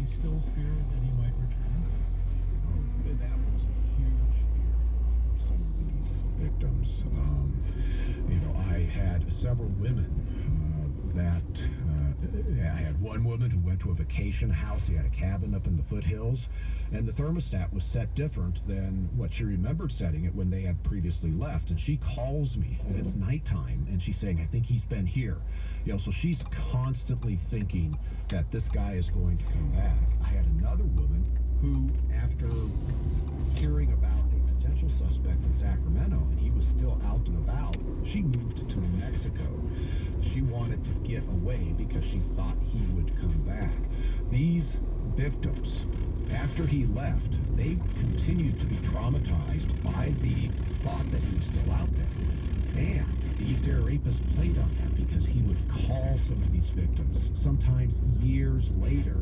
they still fear that he might return? That was a huge fear for some of these victims. I had several women I had one woman who went to a vacation house. He had a cabin up in the foothills, and the thermostat was set different than what she remembered setting it when they had previously left. And she calls me, and it's nighttime, and she's saying, I think he's been here. So she's constantly thinking that this guy is going to come back. I had another woman who, after hearing about a potential suspect in Sacramento, and he was still out and about, she moved to New Mexico. She wanted to get away because she thought he would come back. These victims, after he left, they continued to be traumatized by the thought that he was still out there. And the East Area Rapist played on that because he would call some of these victims, sometimes years later,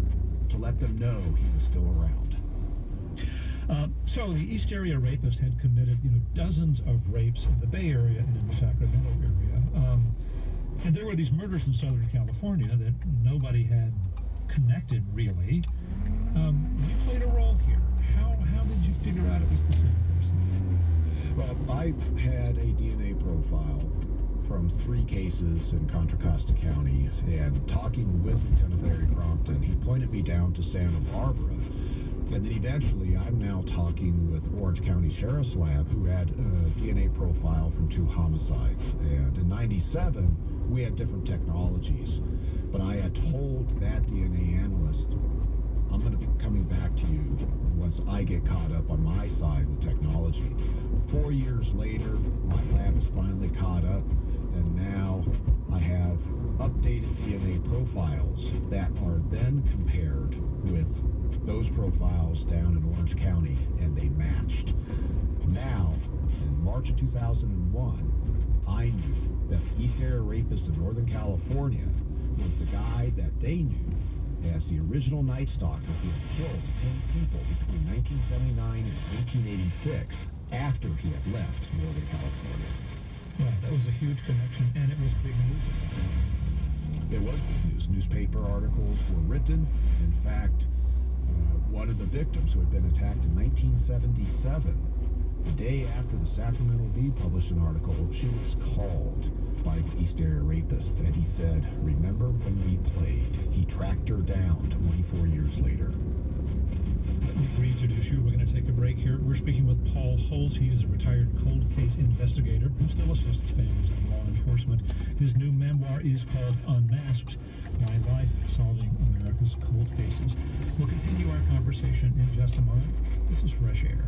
to let them know he was still around. So the East Area Rapist had committed, dozens of rapes in the Bay Area and in the Sacramento area. And there were these murders in Southern California that nobody had connected, really. You played a role here. How did you figure out it was the same person? Well, I had a DNA profile from 3 cases in Contra Costa County, and talking with Lieutenant Larry Crompton, he pointed me down to Santa Barbara. And then eventually, I'm now talking with Orange County Sheriff's Lab, who had a DNA profile from 2 homicides. And in '97, we had different technologies. But I had told that DNA analyst, I'm going to be coming back to you once I get caught up on my side with technology. 4 years later, my lab is finally caught up, and now I have updated DNA profiles that are then compared with those profiles down in Orange County, and they matched. Now, in March of 2001, I knew that the East Area Rapist in Northern California was the guy that they knew as the original Night Stalker who had killed 10 people between 1979 and 1986 after he had left Northern California. Well, that was a huge connection, and it was big news. It was big news. Newspaper articles were written. In fact, one of the victims who had been attacked in 1977, the day after the Sacramento Bee published an article, she was called by the East Area Rapist, and he said, remember when we played? He tracked her down 24 years later. Let me reintroduce you. We're going to take a break here. We're speaking with Paul Holes. He is a retired cold case investigator who still assists families in law enforcement. His new memoir is called Unmasked: My Life Solving America's Cold Cases. We'll continue our conversation in just a moment. This is Fresh Air.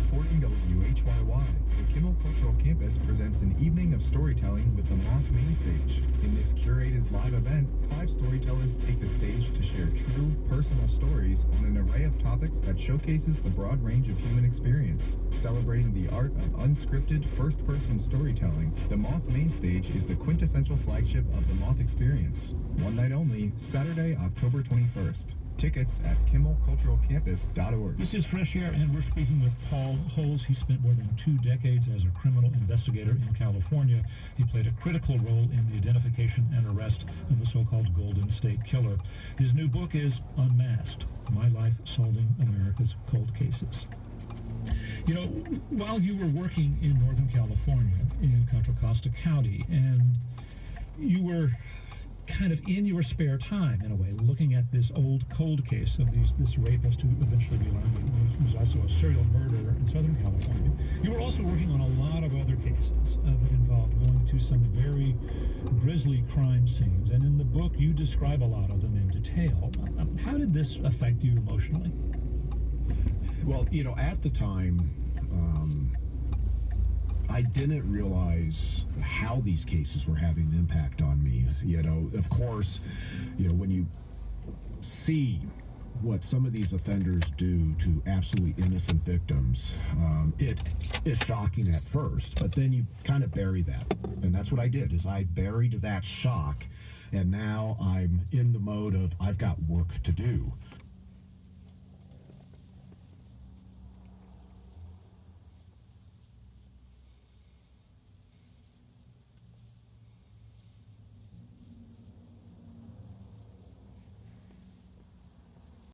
Reporting WHYY, the Kimmel Cultural Campus presents an evening of storytelling with the Moth Main Stage. In this curated live event, 5 storytellers take the stage to share true, personal stories on an array of topics that showcases the broad range of human experience. Celebrating the art of unscripted, first-person storytelling, the Moth Main Stage is the quintessential flagship of the Moth experience. One night only, Saturday, October 21st. Tickets at kimmelculturalcampus.org. This is Fresh Air, and we're speaking with Paul Holes. He spent more than 2 decades as a criminal investigator in California. He played a critical role in the identification and arrest of the so-called Golden State Killer. His new book is Unmasked: My Life Solving America's Cold Cases. While you were working in Northern California, in Contra Costa County, and you were kind of in your spare time, in a way, looking at this old cold case of this rapist who eventually we learned was also a serial murderer in Southern California. You were also working on a lot of other cases that involved going to some very grisly crime scenes, and in the book you describe a lot of them in detail. How did this affect you emotionally? Well, at the time, I didn't realize how these cases were having an impact on me. Of course, when you see what some of these offenders do to absolutely innocent victims, it is shocking at first, but then you kind of bury that. And that's what I did, is I buried that shock, and now I'm in the mode of I've got work to do.